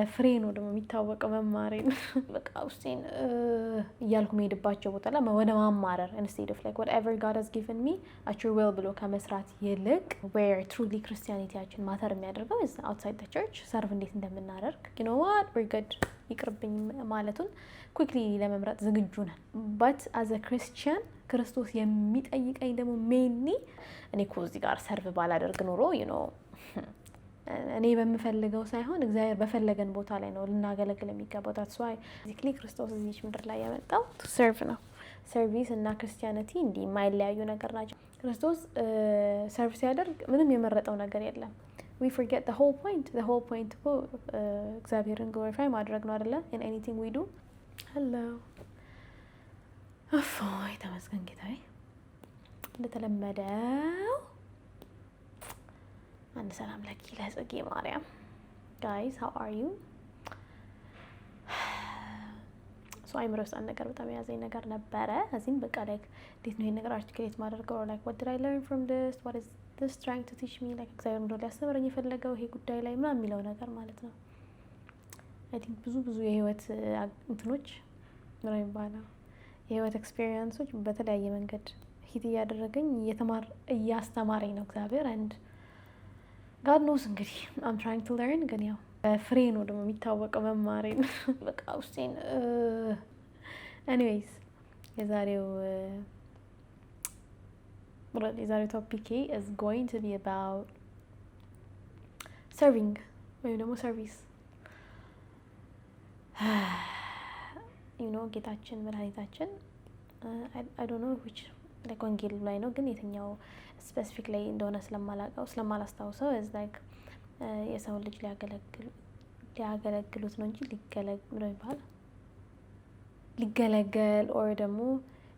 በፍሬ ነው ደግሞ የሚታወቀው መማሬን በቃ ውስጤን እያልኩ መሄድባቸው ቦታ ላይ ወደ ማማረር ኢንስቴድ ኦፍ ላይክ whatever God has given me at your will ብሎ ከመስራት ይልቅ where truly ክርስቲያኒቲያችን ማተር የሚያደርገው is outside the church ሰርቭ እንዴት እንደምናደርግ you know what we're good ይቅርብኝ ማለቱን quickly ለመምረጥ ዝግጁ ነን but as a Christian ክርስቶስ የሚጠይቀኝ ደግሞ mainly እኔ እኮ እዚህ ጋር ሰርቭ ባላደርግ ኖሮ you know እኔ በመፈልገው ሳይሆን እግዚአብሔር በፈለገን ቦታ ላይ ነው ልናገለግል የሚገባው that's why basically ክርስቶስ እዚህ ምድር ላይ ያመጣው to serve ነው ሰርቪስ እና ክርስቲያኒቲ እንዲህ የማይለያዩ ነገር ናቸው ክርስቶስ ሰርቭ ሲያደርግ ምንም የመረጠው ነገር የለም we forget the whole point እግዚአብሔርን glorify ማድረግ ነው አይደለ in anything we do hello አፎይ ተመስገን ጌታዬ እንደተለመደው አንድ ሰላም ለኪ ለጽጌ ማርያም guys how are you so I'm roast አንድ ነገር በጣም ያዘኝ ነገር ነበረ እዚህም በቃ like እንዴት ነው ይሄን ነገር አርቲኩሌት ማድረገው like what did I learn from this what is this trying to teach me like እግዚአብሔር እንደው ሊያስተምረኝ የፈለገው ይሄ ጉዳይ ላይ ምናምን የሚለው ነገር ማለት ነው I think ብዙ የህይወት እንትኖች ነው የሚባለው የህይወት ኤክስፒሪየንሶች በተለያየ መንገድ ሂት እያደረገኝ እያስተማረኝ ነው እግዚአብሔር and God knows እንግዲህ I'm trying to learn ግን ያው በፍሬ ነው ደግሞ የሚታወቀው መማሬን በቃ ውስጤን anyways የዛሬው ቶፒክ is going to be about serving ወይም ደግሞ ሰርቪስ you know ጌታችን መድኃኒታችን I don't know which like ወንጌል ላይ ነው ግን የትኛው ስፔሲፊክ ላይ እንደሆነ ስለማላስታውሰው is like የሰው ልጅ ሊያገለግሉት ነው እንጂ ሊገለገል or ደግሞ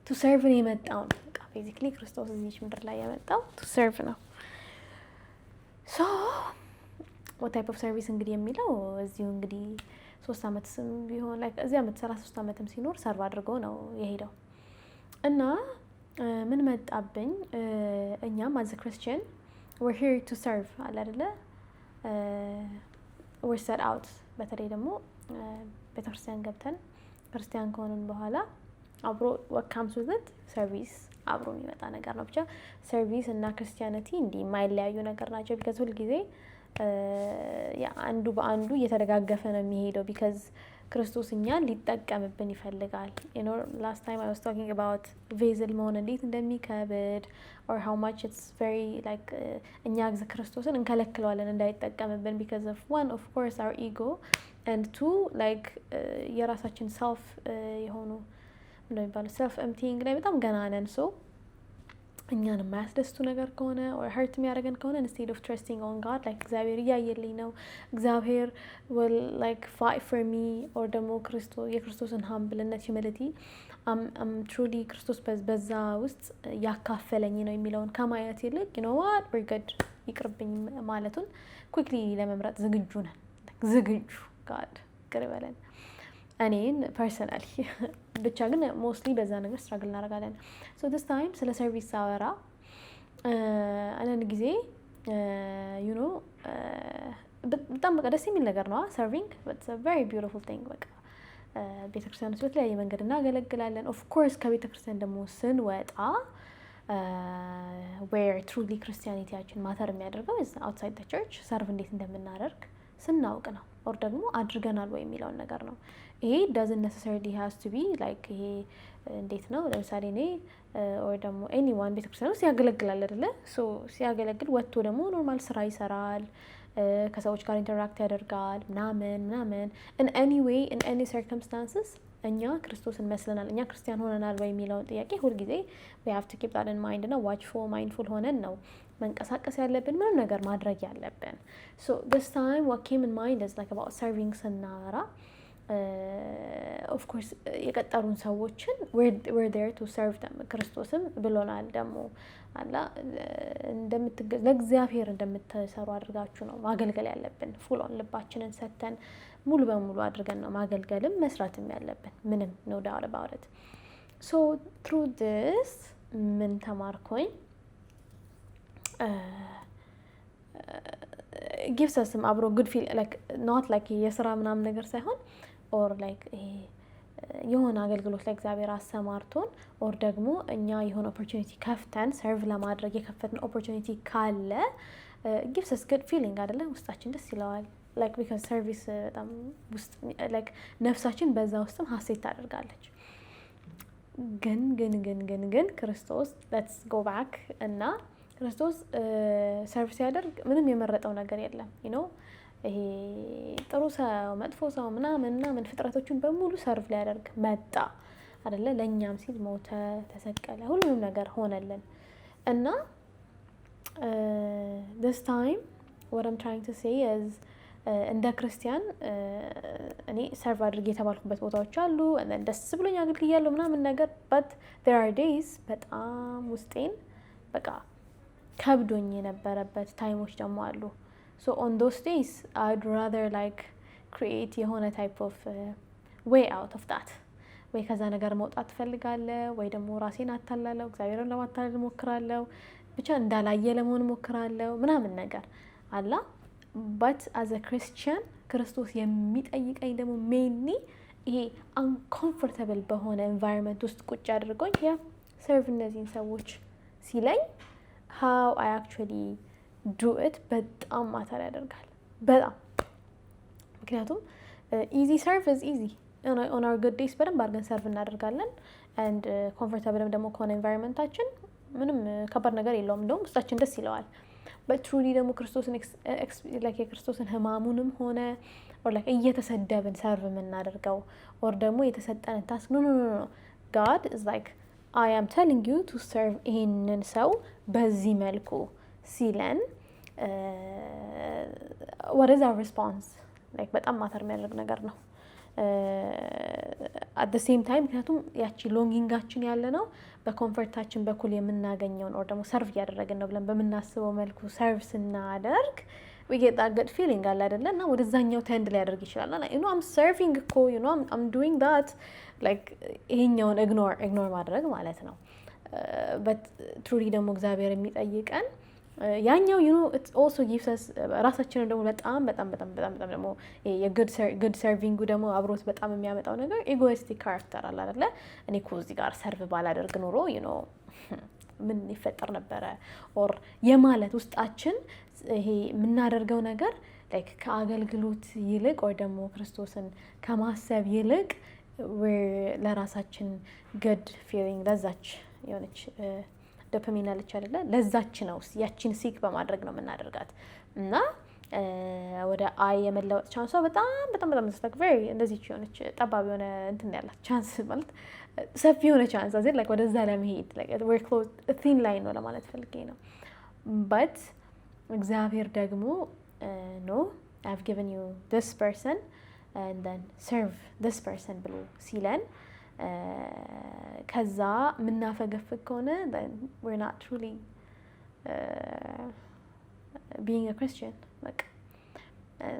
to serve ነው የመጣው በቃ basically ክርስቶስ እዚህ ምድር ላይ ያመጣው to serve ነው so what type of service እንግዲህ የሚለው እዚሁ እንግዲህ 3 አመትም ቢሆን like እዚህ አመት 3 አመትም ሲኖር ሰርቭ አድርጎ ነው የሄደው እና ምን መጣብኝ እኛም as a Christian we're here to serve አለ አይደለ we're set out በተለይ ደግሞ ቤተክርስቲያን ገብተን ክርስቲያን ከሆነን በኋላ አብሮ what comes with it service አብሮ የሚመጣ ነገር ነው ብቻ service እና ክርስቲያኒቲ እንዲህ የማይለያዩ ነገር ናቸው because ሁሉ ጊዜ አንዱ በአንዱ እየተደጋገፈ ነው የሚሄደው because ክርስቶስ እኛን ሊጠቀምብን ይፈልጋል you know last time I was talking about vessel መሆን እንዴት እንደሚከብድ or how much it's very like እኛ ክርስቶስን እንከለክለዋለን እንዳይጠቀምብን because of one of course our ego and two like የራሳችን self የሆኑ ምንድነው የሚባለው self emptying ላይ በጣም ገና ነን so እኛን የማያስደስቱ ነገር ከሆነ or hurt የሚያደርገን ከሆነ instead of trusting on God like እግዚአብሔር እያየልኝ ነው እግዚአብሔር will like fight for me or ደግሞ የክርስቶስን humbleness humility I'm truly ክርስቶስ በዛ ውስጥ ያካፈለኝ ነው የሚለውን ከማየት ይልቅ you know what we're good ይቅርብኝ ማለቱን quickly ለመምረጥ ዝግጁ ነን ዝግጁ God ይቅርበለን እኔን ፐርሰናሊ ብቻ ግን ሞስትሊ በዛ ነገር ስትራግል እናደርጋለን so this time ስለ ሰርቪስ አወራ አንዳንድ ጊዜ you know በጣም በቃ ደስ የሚል ነገር ነው serving it's a very beautiful thing በቃ ቤተክርስቲያን ውስጥ በተለያየ መንገድ እናገለግላለን of course ከቤተክርስቲያን ደግሞ ስንወጣ where truly ክርስቲያኒቲያችን ማተር የሚያደርገው is outside the church ሰርቭ እንዴት እንደምናደርግ ስናውቅ ነው or ደግሞ አድርገናል ወይ የሚለውን ነገር ነው ይሄ doesn't necessarily has to be like ይሄ እንዴት ነው ለምሳሌ እኔ or ደግሞ anyone ቤተክርስቲያን ውስጥ ያገለግላል አይደለ so ሲያገለግል ወጥቶ ደግሞ ኖርማል ስራ ይሰራል ከሰዎች ጋር ኢንተራክት ያደርጋል ምናምን in any way in any circumstances እኛ ክርስቶስን መስለናል እኛ ክርስቲያን ሆነናል ወይ የሚለውን ጥያቄ ሁሉ ጊዜ we have to keep that in mind እና watchful mindful ሆነን ነው መንቀሳቀስ ያለብን ምንም ነገር ማድረግ ያለብን so this time what came in mind is like about serving ስናወራ of course የቀጠሩን ሰዎችን we're there to serve them ክርስቶስም ብሎናል ደግሞ አላ ለእግዚአብሔር እንደምትሰሩ አድርጋችሁ ነው ማገልገል ያለብን full on ልባችንን ሰተን ሙሉ በሙሉ አድርገን ነው ማገልገልም መስራትም ያለብን ምንም no doubt about it so through this ምን ተማርኩኝ gives us some abro good feel, like not like የስራ ምናምን ነገር ሳይሆን or like የሆነ አገልግሎት ላይ እግዚአብሔር አሰማርቶን or ደግሞ እኛ የሆነ opportunity ከፍተን ሰርቭ ለማድረግ የከፈትን opportunity ካለ gives us good feeling አይደለ? ውስጣችን ደስ ይለዋል። like because service በጣም ውስጥ like ነፍሳችን በዛ ውስጥም ሀሴት ታደርጋለች። ግን ክርስቶስ let's go back እና ክርስቶስ ሰርቪስ ያደርግ ምንም የመረጠው ነገር የለም። you know ይሄ ጥሩ ሰው መጥፎ ሰው ምናምን ፍጥረቶችን በሙሉ ሰርቭ ሊያደርግ መጣ አይደለ? ለኛም ሲል ሞተ፣ ተሰቀለ፣ ሁሉም ነገር ሆነልን እና this time what I'm trying to say is እንደ ክርስቲያን እኔ ሰርቭ አድርጌ የተባልኩበት ቦታዎች አሉ and then ደስ ብሎኝ አገልግያለሁ ምናምን ነገር but there are days በጣም ውስጤን በቃ ከብዶኝ የነበረበት ታይሞች ደግሞ አሉ። so on those days I'd rather like create የሆነ type of way out of that ወይ ከዛ ነገር መውጣት ፈልጋለሁ ወይ ደግሞ ራሴን አታላለሁ፣ እግዚአብሔርን ለማታለል ሞክራለሁ፣ ብቻ እንዳላየ ለመሆን ሞክራለሁ ምናምን ነገር አላ but as a Christian ክርስቶስ የሚጠይቀኝ ደግሞ mainly ይሄ uncomfortable በሆነ environment ውስጥ ቁጭ አድርጎኝ ያ serve እነዚህን ሰዎች ሲለኝ how I actually do it በጣም ማተር ያደርጋል በጣም። ምክንያቱም easy serve is easy on our good days በደንብ አድርገን serve እናደርጋለን and comfortable ደግሞ ከሆነ environmentታችን ምንም ከባድ ነገር የለውም፣ እንደውም ውስጣችን ደስ ይለዋል። but truly ደግሞ ክርስቶስን like የክርስቶስን ህማሙንም ሆነ or like እየተሰደብን serve የምናደርገው or ደግሞ የተሰጠንን task no God is like I am telling you to serve ይሄንን ሰው በዚህ መልኩ ሲለን what is our response like በጣም ማተር የሚያደርግ ነገር ነው። at the same time ምክንያቱም ያቺ ሎንጊንጋችን ያለ ነው በኮምፎርታችን በኩል የምናገኘውን or ደግሞ ሰርቭ እያደረግን ነው ብለን በምናስበው መልኩ ሰርቭ ስናደርግ we get that good feeling አለ አይደለ? እና ወደዛኛው ተንድ ሊያደርግ ይችላል እና you know I'm serving እኮ you know I'm doing that like ይሄኛውን ignore ማድረግ ማለት ነው። but truly ደግሞ እግዚአብሔር የሚጠይቀን ያኛው you know it also gives us ራሳችንን ደግሞ በጣም ደግሞ የጉድ ሰርቪንግ ደግሞ አብሮት በጣም የሚያመጣው ነገር ኢጎይስቲክ ካራክተር አለ አይደለ? እኔ እኮ እዚህ ጋር ሰርቭ ባላደርግ ኖሮ you know ምን ይፈጠር ነበረ or የማለት ውስጣችን ይሄ የምናደርገው ነገር like ከአገልግሎት ይልቅ or ደግሞ ክርስቶስን ከማሰብ ይልቅ ለራሳችን good feeling ለዛች የሆነች ዶፓሚን አለች አይደለ? ለዛች ነው ያቺን ሲክ በማድረግ ነው የምናደርጋት እና ወደ አይ የመለወጥ ቻንሷ በጣም ስታክ ቬሪ እንደዚህ የሆነች ጠባብ የሆነ እንትን ያላት ቻንስ ማለት ሰፊ የሆነ ቻንስ አዘ like ወደዛ ለመሄድ like we're close a thin line ነው ለማለት ፈልጌ ነው። but እግዚአብሔር ደግሞ no I've given you this person and then serve this person ብሎ ሲለን ከዛ ምናፈገፍግ ከሆነ then we're not truly being a Christian like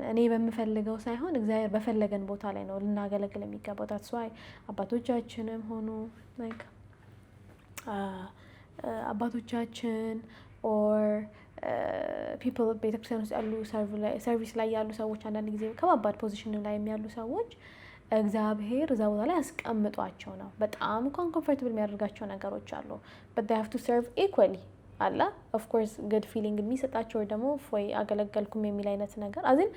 እኔ በምፈልገው ሳይሆን እግዚአብሔር በፈለገን ቦታ ላይ ነው ልናገለግል የሚገባው። that's why አባቶቻችንም ሆኑ like አባቶቻችን or people ቤተክርስቲያን ውስጥ ያሉ ሰርቪስ ላይ ያሉ ሰዎች አንዳንድ ጊዜ ከባባድ ፖዚሽን ላይ ያሉ ሰዎች እግዚአብሔር እዛ ቦታ ላይ አስቀምጧቸው ነው። በጣም ኮምፎርታብል የሚያደርጋቸው ነገሮች አሉ but they have to serve equally አላ of course good feeling የሚሰጣቸው ደግሞ ወይ አገለገልኩም የሚል አይነት ነገር አዚን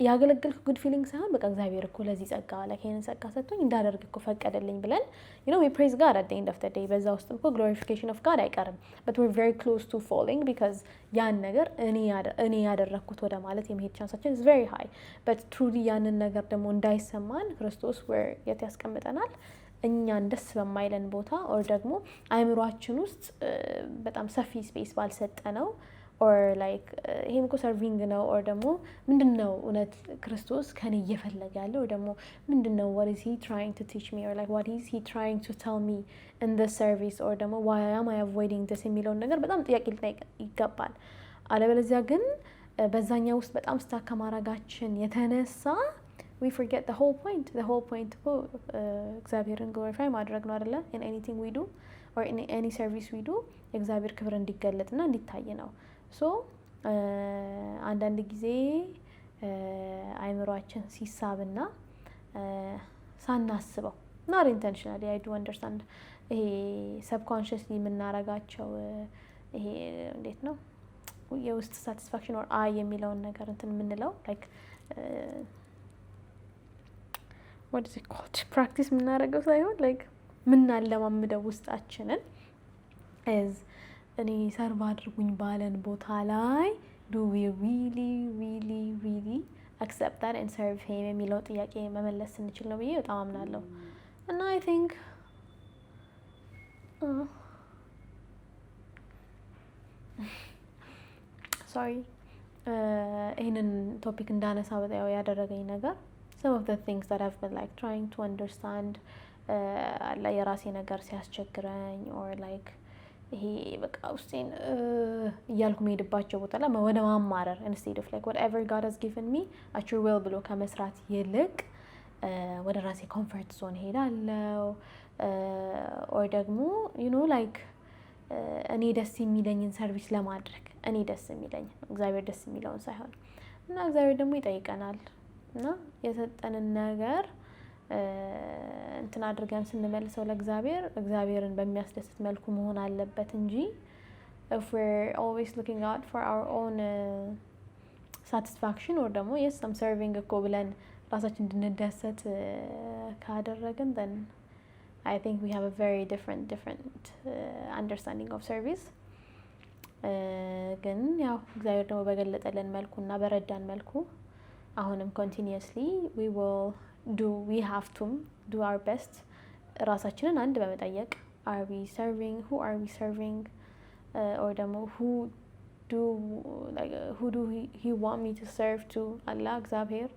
ያገለገልኩ good feeling ሳይሆን በቃ እግዚአብሔር እኮ ለዚህ ጸጋ ለከይን ጸጋ ሰጥቶኝ እንዳደርግ እኮ ፈቀደልኝ ብለን you know we praise God at the end of the day በዛ ውስጥ እኮ glorification of God አይቀርም but we're very close to falling because ያን ነገር እኔ ያደረኩት ወደ ማለት የመሄድ ቻንሳችን is very high but truly ያንን ነገር ደግሞ እንዳይሰማን ክርስቶስ where የት ያስቀምጠናል እኛን ደስ በማይለን ቦታ or ደግሞ አይምሮአችን ውስጥ በጣም ሰፊ ስፔስ ባልሰጠነው or like ይሄም እኮ ሰርቪንግ ነው or ደግሞ ምንድነው እውነት ክርስቶስ ከኔ እየፈለገ ያለው or ደግሞ ምንድነው what is he trying to teach me or like what is he trying to tell me in this service or ደግሞ why am I avoiding this የሚለውን ነገር በጣም ጥያቄ ልጠይቅ ይገባል። አለበለዚያ ግን በዛኛው ውስጥ በጣም ስታክ ከማድረጋችን የተነሳ we forget the whole point እግዚአብሔርን glorify ማድረግ ነው አይደለ? in anything we do or in any service we do እግዚአብሔር ክብር እንዲገለጥና እንዲታይ ነው። so አንዳንድ ጊዜ አይምሯችን ሲሳብና ሳናስበው not intentionally I do understand ይሄ subconsciously የምናረጋቸው ይሄ እንዴት ነው የውስጥ satisfaction or I የሚለውን ነገር እንትን የምንለው like what is it called practice የምናረገው ሳይሆን like ምናለማምደው ውስጣችንን is እኔ ሰርቭ አድርጉኝ ባለን ቦታ ላይ do we really accept that and serve him የሚለው ጥያቄ መመለስ እንችል ነው ብዬ በጣም አምናለሁ እና I think sorry ይሄንን ቶፒክ እንዳነሳ በጣም ያደረገኝ ነገር some of the things that I've been like trying to understand የራሴ ነገር ሲያስቸግረኝ or like ይሄ በቃ ውስጤን እያልኩ መሄድባቸው ቦታ ላይ ወደ ማማረር instead of like whatever God has given me at your will ብሎ ከመስራት ይልቅ ወደ ራሴ ኮምፎርት ዞን ሄዳለሁ or ደግሞ you know like እኔ ደስ የሚለኝን ሰርቪስ ለማድረግ እኔ ደስ የሚለኝ እግዚአብሔር ደስ የሚለውን ሳይሆን እና እግዚአብሔር ደግሞ ይጠይቀናል እና የሰጠንን ነገር እንትን አድርገን ስንመልሰው ለእግዚአብሔር እግዚአብሔርን በሚያስደስት መልኩ መሆን አለበት እንጂ if we're always looking out for our own satisfaction or ደግሞ yes I'm serving እኮ ብለን ራሳችን እንድንደሰት ካደረግን then I think we have a very different understanding of service ግን ያው እግዚአብሔር ደግሞ በገለጠልን መልኩና በረዳን መልኩ አሁንም continuously we have to do our best ራሳችንን አንድ በመጠየቅ who are we serving or ደግሞ who do he want me to serve to Allah እግዚአብሔር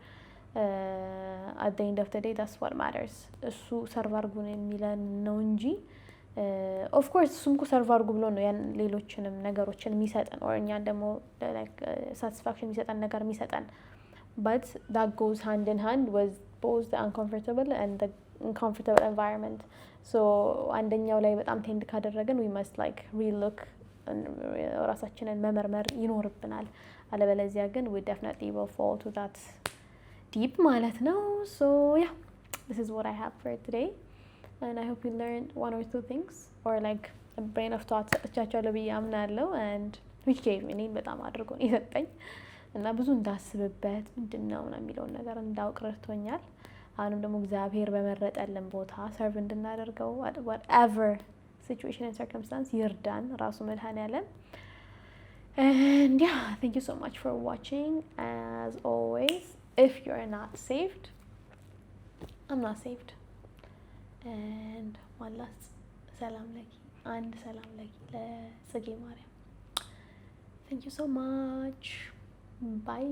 at the end of the day that's what matters እሱ ሰርቭ አድርጉን የሚለን ነው እንጂ of course እሱም እኮ ሰርቭ አድርጉ ብሎ ነው ያን ሌሎችንም ነገሮችን የሚሰጠን or እኛን ደግሞ like satisfaction የሚሰጠን ነገር የሚሰጠን but that goes hand in hand with both the uncomfortable and the uncomfortable environment so አንደኛው ላይ በጣም ቴንድ ካደረገን we must like relook ራሳችንን መመርመር ይኖርብናል አለበለዚያ ግን we definitely will fall to that deep ማለት ነው so yeah this is what I have for today and I hope you learned one or two things or like a brain of thoughts ሰጥቻለሁ ብዬ አምናለሁ and which gave me በጣም አድርጎ ይሰጠኝ እና ብዙ እንዳስብበት ምንድነው ነው የሚለውን ነገር እንዳውቅ ረድቶኛል አሁንም ደግሞ እግዚአብሔር በመረጠልን ቦታ ሰርቭ እንድናደርገው whatever situation and circumstance ይርዳን ራሱ መድኃኔዓለም and yeah thank you so much for watching as always if you're not saved I'm not saved and one last salam laki and salam laki ለጽጌ ማርያም thank you so much bye